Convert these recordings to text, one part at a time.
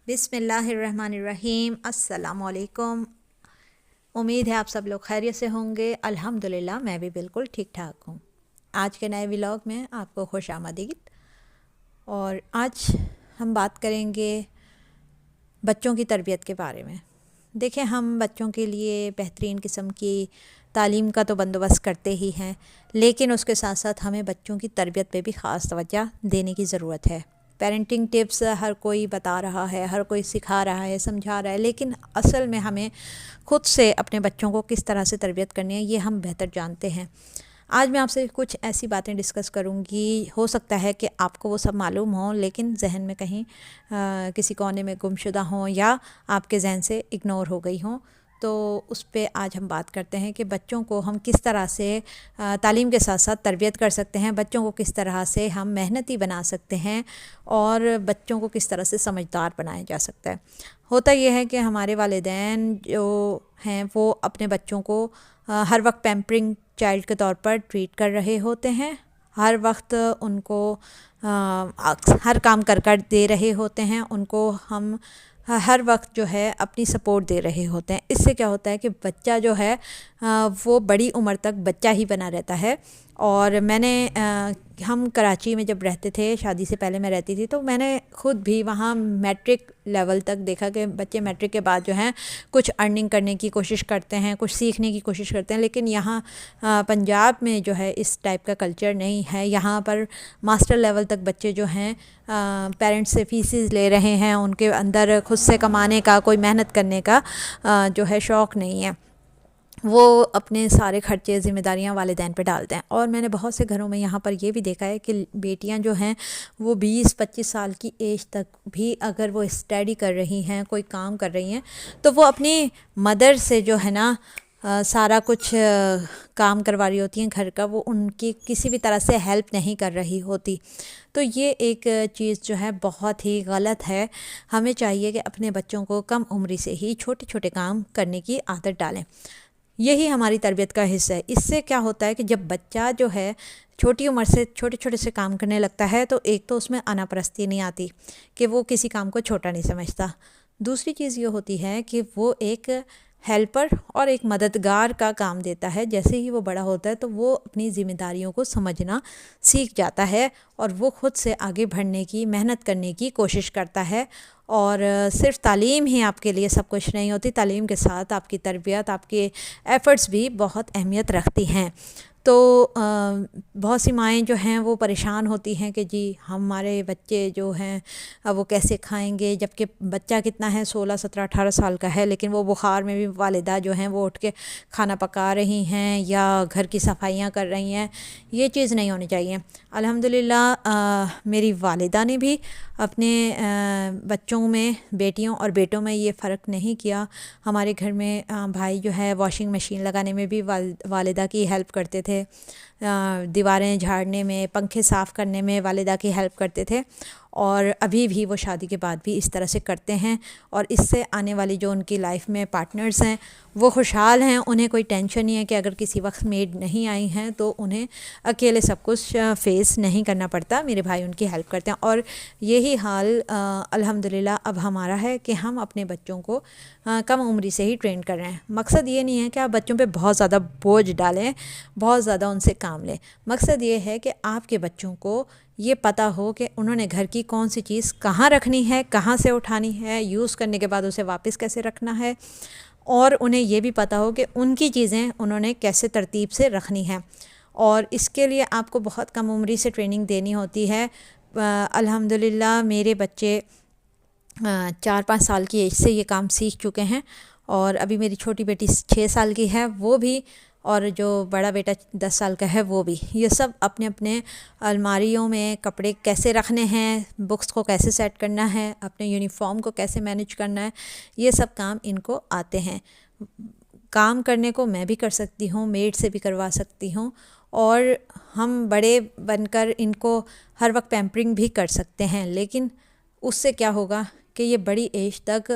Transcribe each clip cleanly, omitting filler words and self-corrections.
بسم اللہ الرحمن الرحیم۔ السلام علیکم۔ امید ہے آپ سب لوگ خیریت سے ہوں گے۔ الحمدللہ میں بھی بالکل ٹھیک ٹھاک ہوں۔ آج کے نئے ولاگ میں آپ کو خوش آمدید۔ اور آج ہم بات کریں گے بچوں کی تربیت کے بارے میں۔ دیکھیں، ہم بچوں کے لیے بہترین قسم کی تعلیم کا تو بندوبست کرتے ہی ہیں، لیکن اس کے ساتھ ساتھ ہمیں بچوں کی تربیت پہ بھی خاص توجہ دینے کی ضرورت ہے۔ پیرنٹنگ ٹپس ہر کوئی بتا رہا ہے، ہر کوئی سکھا رہا ہے، سمجھا رہا ہے، لیکن اصل میں ہمیں خود سے اپنے بچوں کو کس طرح سے تربیت کرنی ہے یہ ہم بہتر جانتے ہیں۔ آج میں آپ سے کچھ ایسی باتیں ڈسکس کروں گی، ہو سکتا ہے کہ آپ کو وہ سب معلوم ہوں لیکن ذہن میں کہیں کسی کونے میں گمشدہ ہوں یا آپ کے ذہن سے اگنور ہو گئی ہوں، تو اس پہ آج ہم بات کرتے ہیں کہ بچوں کو ہم کس طرح سے تعلیم کے ساتھ ساتھ تربیت کر سکتے ہیں، بچوں کو کس طرح سے ہم محنتی بنا سکتے ہیں اور بچوں کو کس طرح سے سمجھدار بنایا جا سکتا ہے۔ ہوتا یہ ہے کہ ہمارے والدین جو ہیں وہ اپنے بچوں کو ہر وقت پیمپرنگ چائلڈ کے طور پر ٹریٹ کر رہے ہوتے ہیں، ہر وقت ان کو ہر کام کر دے رہے ہوتے ہیں، ان کو ہم ہر وقت جو ہے اپنی سپورٹ دے رہے ہوتے ہیں۔ اس سے کیا ہوتا ہے کہ بچہ جو ہے وہ بڑی عمر تک بچہ ہی بنا رہتا ہے۔ اور ہم کراچی میں جب رہتے تھے، شادی سے پہلے میں رہتی تھی، تو میں نے خود بھی وہاں میٹرک لیول تک دیکھا کہ بچے میٹرک کے بعد جو ہیں کچھ ارننگ کرنے کی کوشش کرتے ہیں، کچھ سیکھنے کی کوشش کرتے ہیں، لیکن یہاں پنجاب میں جو ہے اس ٹائپ کا کلچر نہیں ہے۔ یہاں پر ماسٹر لیول تک بچے جو ہیں پیرنٹس سے فیسز لے رہے ہیں، ان کے اندر خود سے کمانے کا، کوئی محنت کرنے کا جو ہے شوق نہیں ہے، وہ اپنے سارے خرچے ذمہ داریاں والدین پہ ڈالتے ہیں۔ اور میں نے بہت سے گھروں میں یہاں پر یہ بھی دیکھا ہے کہ بیٹیاں جو ہیں وہ 20-25 سال کی ایج تک بھی اگر وہ اسٹڈی کر رہی ہیں، کوئی کام کر رہی ہیں، تو وہ اپنی مدر سے جو ہے نا سارا کچھ کام کروا رہی ہوتی ہیں گھر کا، وہ ان کی کسی بھی طرح سے ہیلپ نہیں کر رہی ہوتی۔ تو یہ ایک چیز جو ہے بہت ہی غلط ہے۔ ہمیں چاہیے کہ اپنے بچوں کو کم عمری سے ہی چھوٹے چھوٹے کام کرنے کی عادت ڈالیں، یہی ہماری تربیت کا حصہ ہے۔ اس سے کیا ہوتا ہے کہ جب بچہ جو ہے چھوٹی عمر سے چھوٹے چھوٹے سے کام کرنے لگتا ہے، تو ایک تو اس میں انا پرستی نہیں آتی کہ وہ کسی کام کو چھوٹا نہیں سمجھتا۔ دوسری چیز یہ ہوتی ہے کہ وہ ایک ہیلپر اور ایک مددگار کا کام دیتا ہے۔ جیسے ہی وہ بڑا ہوتا ہے تو وہ اپنی ذمہ داریوں کو سمجھنا سیکھ جاتا ہے اور وہ خود سے آگے بڑھنے کی، محنت کرنے کی کوشش کرتا ہے۔ اور صرف تعلیم ہی آپ کے لیے سب کچھ نہیں ہوتی، تعلیم کے ساتھ آپ کی تربیت، آپ کے ایفرٹس بھی بہت اہمیت رکھتی ہیں۔ تو بہت سی مائیں جو ہیں وہ پریشان ہوتی ہیں کہ جی ہمارے بچے جو ہیں وہ کیسے کھائیں گے، جبکہ بچہ کتنا ہے، 16 17 18 سال کا ہے، لیکن وہ بخار میں بھی والدہ جو ہیں وہ اٹھ کے کھانا پکا رہی ہیں یا گھر کی صفائیاں کر رہی ہیں۔ یہ چیز نہیں ہونی چاہیے۔ الحمدللہ میری والدہ نے بھی اپنے بچوں میں، بیٹیوں اور بیٹوں میں یہ فرق نہیں کیا۔ ہمارے گھر میں بھائی جو ہے واشنگ مشین لگانے میں بھی والدہ کی ہیلپ کرتے تھے، دیواریں جھاڑنے میں، پنکھے صاف کرنے میں والدہ کی ہیلپ کرتے تھے، اور ابھی بھی وہ شادی کے بعد بھی اس طرح سے کرتے ہیں۔ اور اس سے آنے والی جو ان کی لائف میں پارٹنرز ہیں وہ خوشحال ہیں، انہیں کوئی ٹینشن نہیں ہے کہ اگر کسی وقت میڈ نہیں آئی ہیں تو انہیں اکیلے سب کچھ فیس نہیں کرنا پڑتا۔ میرے بھائی ان کی ہیلپ کرتے ہیں، اور یہی حال الحمدللہ اب ہمارا ہے کہ ہم اپنے بچوں کو کم عمری سے ہی ٹرین کر رہے ہیں۔ مقصد یہ نہیں ہے کہ آپ بچوں پہ بہت زیادہ بوجھ ڈالیں، بہت زیادہ ان سے کام لیں۔ مقصد یہ ہے کہ آپ کے بچوں کو یہ پتہ ہو کہ انہوں نے گھر کی کون سی چیز کہاں رکھنی ہے، کہاں سے اٹھانی ہے، یوز کرنے کے بعد اسے واپس کیسے رکھنا ہے، اور انہیں یہ بھی پتہ ہو کہ ان کی چیزیں انہوں نے کیسے ترتیب سے رکھنی ہیں۔ اور اس کے لیے آپ کو بہت کم عمری سے ٹریننگ دینی ہوتی ہے۔ الحمدللہ میرے بچے 4-5 سال کی ایج سے یہ کام سیکھ چکے ہیں، اور ابھی میری چھوٹی بیٹی 6 سال کی ہے وہ بھی، اور جو بڑا بیٹا 10 سال کا ہے وہ بھی۔ یہ سب اپنے اپنے الماریوں میں کپڑے کیسے رکھنے ہیں، بکس کو کیسے سیٹ کرنا ہے، اپنے یونیفارم کو کیسے مینیج کرنا ہے، یہ سب کام ان کو آتے ہیں۔ کام کرنے کو میں بھی کر سکتی ہوں، میڈ سے بھی کروا سکتی ہوں، اور ہم بڑے بن کر ان کو ہر وقت پیمپرنگ بھی کر سکتے ہیں، لیکن اس سے کیا ہوگا کہ یہ بڑی ایج تک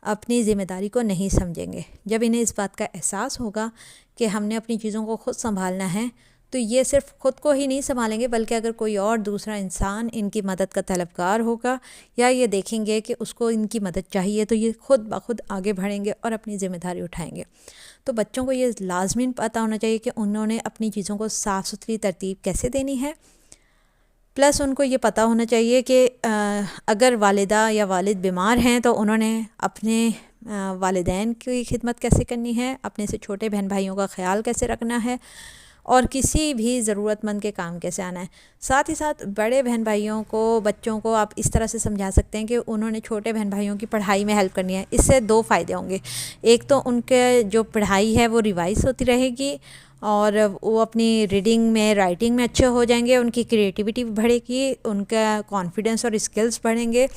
اپنی ذمہ داری کو نہیں سمجھیں گے۔ جب انہیں اس بات کا احساس ہوگا کہ ہم نے اپنی چیزوں کو خود سنبھالنا ہے، تو یہ صرف خود کو ہی نہیں سنبھالیں گے، بلکہ اگر کوئی اور دوسرا انسان ان کی مدد کا طلبگار ہوگا یا یہ دیکھیں گے کہ اس کو ان کی مدد چاہیے تو یہ خود بخود آگے بڑھیں گے اور اپنی ذمہ داری اٹھائیں گے۔ تو بچوں کو یہ لازماً پتہ ہونا چاہیے کہ انہوں نے اپنی چیزوں کو صاف ستھری ترتیب کیسے دینی ہے، پلس ان کو یہ پتہ ہونا چاہیے کہ اگر والدہ یا والد بیمار ہیں تو انہوں نے اپنے والدین کی خدمت کیسے کرنی ہے، اپنے سے چھوٹے بہن بھائیوں کا خیال کیسے رکھنا ہے، اور کسی بھی ضرورت مند کے کام کیسے آنا ہے۔ ساتھ ہی ساتھ بڑے بہن بھائیوں کو، بچوں کو آپ اس طرح سے سمجھا سکتے ہیں کہ انہوں نے چھوٹے بہن بھائیوں کی پڑھائی میں ہیلپ کرنی ہے۔ اس سے 2 فائدے ہوں گے، ایک تو ان کے جو پڑھائی ہے وہ ریوائز ہوتی رہے گی اور وہ اپنی ریڈنگ میں، رائٹنگ میں اچھے ہو جائیں گے، ان کی کریٹیوٹی بڑھے گی، ان کا کانفیڈنس اور اسکلز بڑھیں گے۔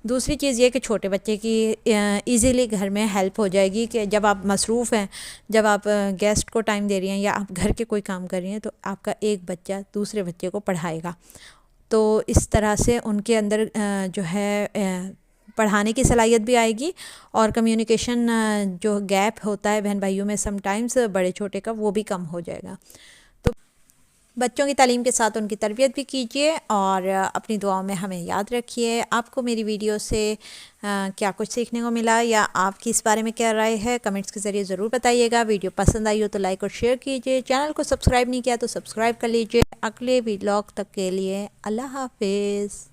دوسری چیز یہ کہ چھوٹے بچے کی ایزیلی گھر میں ہیلپ ہو جائے گی کہ جب آپ مصروف ہیں، جب آپ گیسٹ کو ٹائم دے رہی ہیں یا آپ گھر کے کوئی کام کر رہی ہیں، تو آپ کا ایک بچہ دوسرے بچے کو پڑھائے گا۔ تو اس طرح سے ان کے اندر جو ہے پڑھانے کی صلاحیت بھی آئے گی، اور کمیونیکیشن جو گیپ ہوتا ہے بہن بھائیوں میں سم ٹائمز بڑے چھوٹے کا، وہ بھی کم ہو جائے گا۔ تو بچوں کی تعلیم کے ساتھ ان کی تربیت بھی کیجیے اور اپنی دعاؤں میں ہمیں یاد رکھیے۔ آپ کو میری ویڈیو سے کیا کچھ سیکھنے کو ملا یا آپ کی اس بارے میں کیا رائے ہے، کمنٹس کے ذریعے ضرور بتائیے گا۔ ویڈیو پسند آئی ہو تو لائک اور شیئر کیجیے، چینل کو سبسکرائب نہیں کیا تو سبسکرائب کر لیجیے۔ اگلے ویلاگ تک کے لیے اللہ حافظ۔